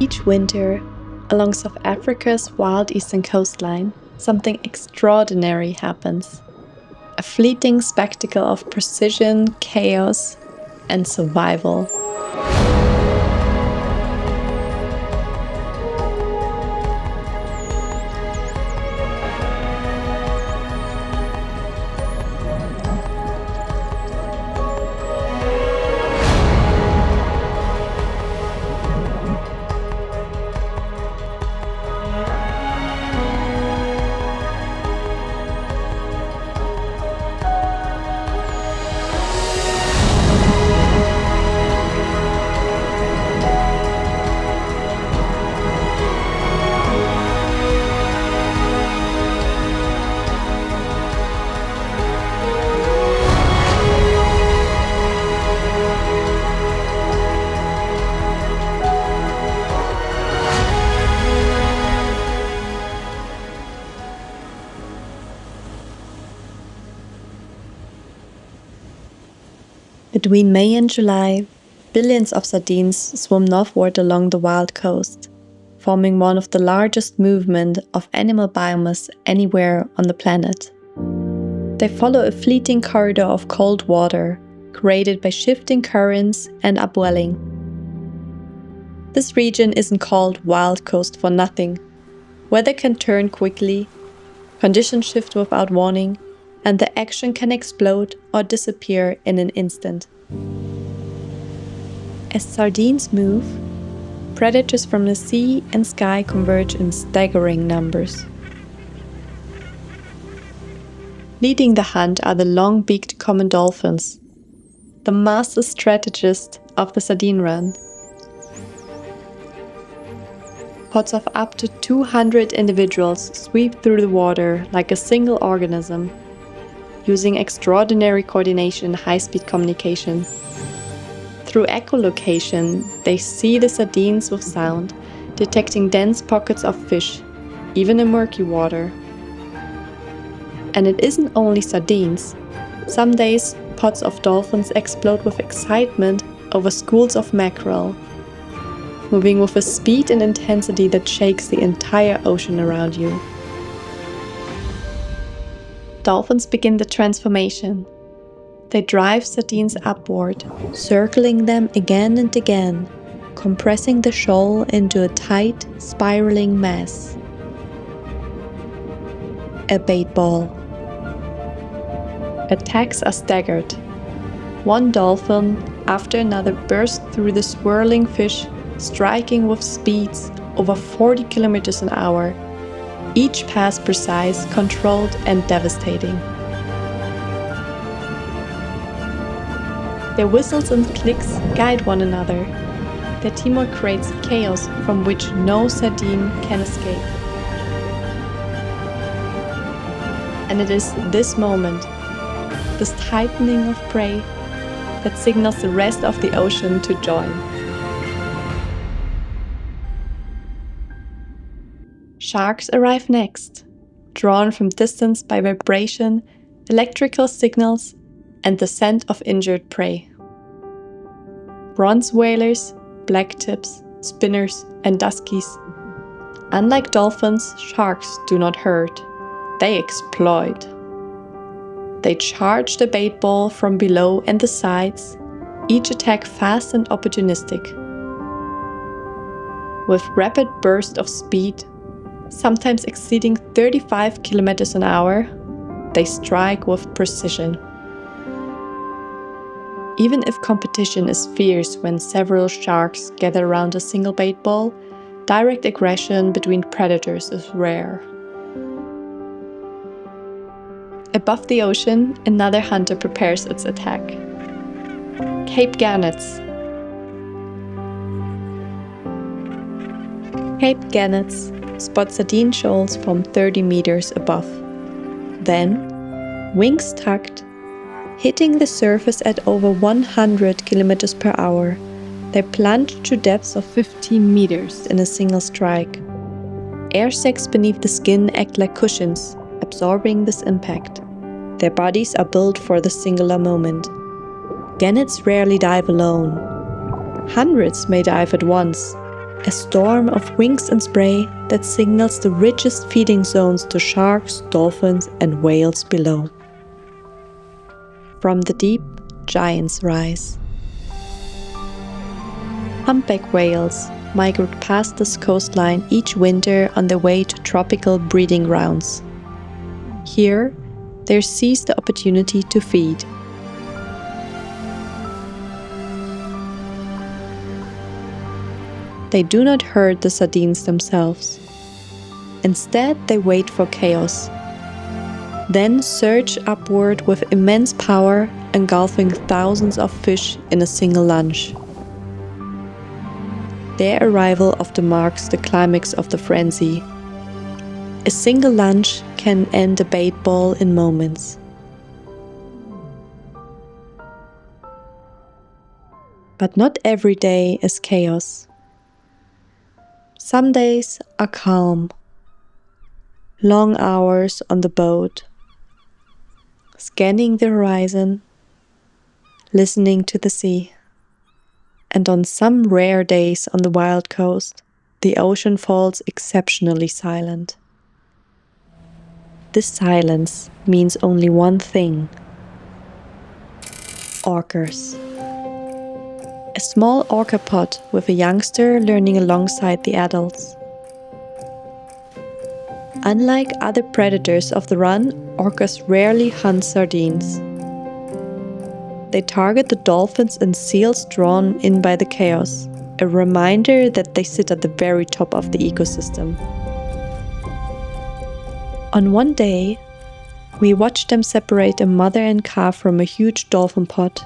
Each winter, along South Africa's wild eastern coastline, something extraordinary happens. A fleeting spectacle of precision, chaos, and survival. Between May and July, billions of sardines swim northward along the wild coast, forming one of the largest movements of animal biomass anywhere on the planet. They follow a fleeting corridor of cold water, created by shifting currents and upwelling. This region isn't called Wild Coast for nothing. Weather can turn quickly, conditions shift without warning, and the action can explode or disappear in an instant. As sardines move, predators from the sea and sky converge in staggering numbers. Leading the hunt are the long-beaked common dolphins, the master strategists of the Sardine Run. Pods of up to 200 individuals sweep through the water like a single organism, using extraordinary coordination and high-speed communication. Through echolocation, they see the sardines with sound, detecting dense pockets of fish, even in murky water. And it isn't only sardines. Some days, pods of dolphins explode with excitement over schools of mackerel, moving with a speed and intensity that shakes the entire ocean around you. Dolphins begin the transformation. They drive sardines upward, circling them again and again, compressing the shoal into a tight, spiraling mass. A bait ball. Attacks are staggered. One dolphin after another bursts through the swirling fish, striking with speeds over 40 kilometers an hour. Each pass precise, controlled, and devastating. Their whistles and clicks guide one another. Their teamwork creates chaos from which no sardine can escape. And it is this moment, this tightening of prey, that signals the rest of the ocean to join. Sharks arrive next, drawn from distance by vibration, electrical signals, and the scent of injured prey. Bronze whalers, blacktips, spinners, and duskies. Unlike dolphins, sharks do not hurt. They exploit. They charge the bait ball from below and the sides, each attack fast and opportunistic. With rapid bursts of speed, sometimes exceeding 35 kilometers an hour, they strike with precision. Even if competition is fierce when several sharks gather around a single bait ball, direct aggression between predators is rare. Above the ocean, another hunter prepares its attack. Cape gannets. Cape gannets spot sardine shoals from 30 meters above. Then, wings tucked, hitting the surface at over 100 kilometers per hour, they plunge to depths of 15 meters in a single strike. Air sacs beneath the skin act like cushions, absorbing this impact. Their bodies are built for the singular moment. Gannets rarely dive alone. Hundreds may dive at once, a storm of wings and spray that signals the richest feeding zones to sharks, dolphins, and whales below. From the deep, giants rise. Humpback whales migrate past this coastline each winter on their way to tropical breeding grounds. Here, they seize the opportunity to feed. They do not herd the sardines themselves. Instead, they wait for chaos, then surge upward with immense power, engulfing thousands of fish in a single lunge. Their arrival often marks the climax of the frenzy. A single lunge can end a bait ball in moments. But not every day is chaos. Some days are calm. Long hours on the boat, scanning the horizon, listening to the sea. And on some rare days on the wild coast, the ocean falls exceptionally silent. This silence means only one thing: Orcas. A small orca pod with a youngster learning alongside the adults. Unlike other predators of the run, orcas rarely hunt sardines. They target the dolphins and seals drawn in by the chaos, a reminder that they sit at the very top of the ecosystem. On one day, we watched them separate a mother and calf from a huge dolphin pod,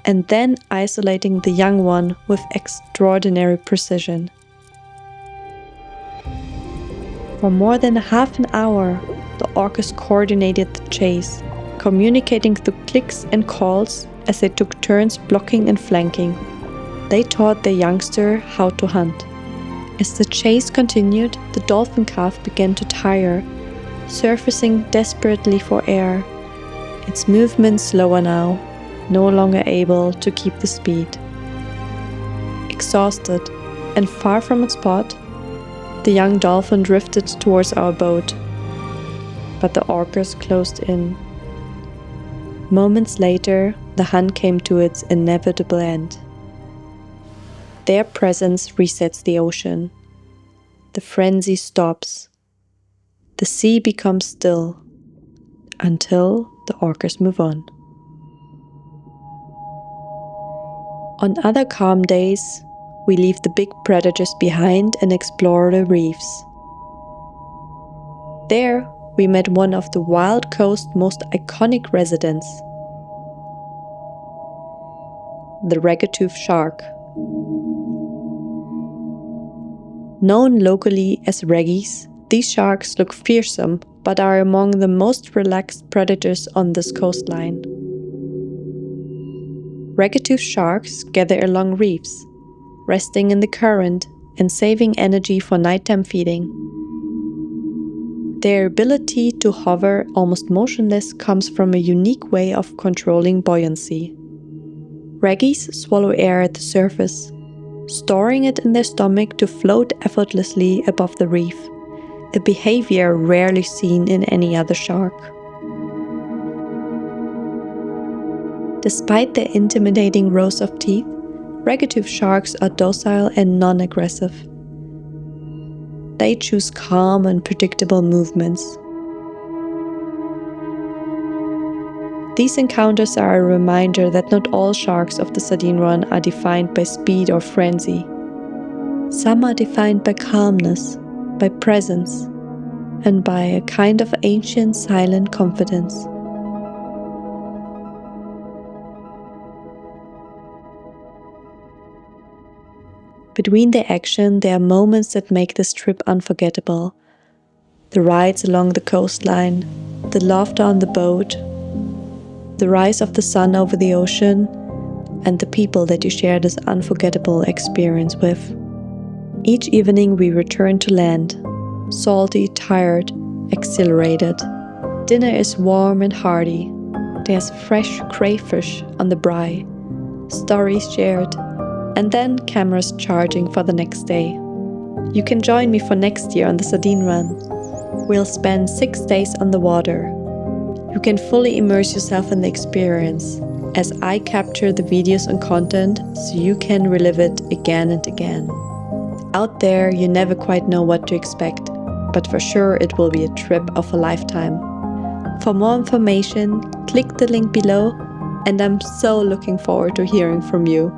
and then isolating the young one with extraordinary precision. For more than half an hour, the orcas coordinated the chase, communicating through clicks and calls as they took turns blocking and flanking. They taught their youngster how to hunt. As the chase continued, the dolphin calf began to tire, surfacing desperately for air, its movements slower now, no longer able to keep the speed. Exhausted and far from its pod, the young dolphin drifted towards our boat, but the orcas closed in. Moments later, the hunt came to its inevitable end. Their presence resets the ocean. The frenzy stops. The sea becomes still, until the orcas move on. On other calm days, we leave the big predators behind and explore the reefs. There, we met one of the wild coast's most iconic residents, the ragged-toothed shark. Known locally as raggies, these sharks look fearsome but are among the most relaxed predators on this coastline. Ragged-toothed sharks gather along reefs, resting in the current and saving energy for nighttime feeding. Their ability to hover almost motionless comes from a unique way of controlling buoyancy. Raggies swallow air at the surface, storing it in their stomach to float effortlessly above the reef, a behavior rarely seen in any other shark. Despite their intimidating rows of teeth, ragged-toothed sharks are docile and non-aggressive. They choose calm and predictable movements. These encounters are a reminder that not all sharks of the Sardine Run are defined by speed or frenzy. Some are defined by calmness, by presence, and by a kind of ancient silent confidence. Between their action, there are moments that make this trip unforgettable. The rides along the coastline, the laughter on the boat, the rise of the sun over the ocean, and the people that you share this unforgettable experience with. Each evening we return to land, salty, tired, exhilarated. Dinner is warm and hearty. There's fresh crayfish on the braai, stories shared, and then cameras charging for the next day. You can join me for next year on the Sardine Run. We'll spend 6 days on the water. You can fully immerse yourself in the experience, as I capture the videos and content so you can relive it again and again. Out there, you never quite know what to expect, but for sure it will be a trip of a lifetime. For more information, click the link below, and I'm so looking forward to hearing from you.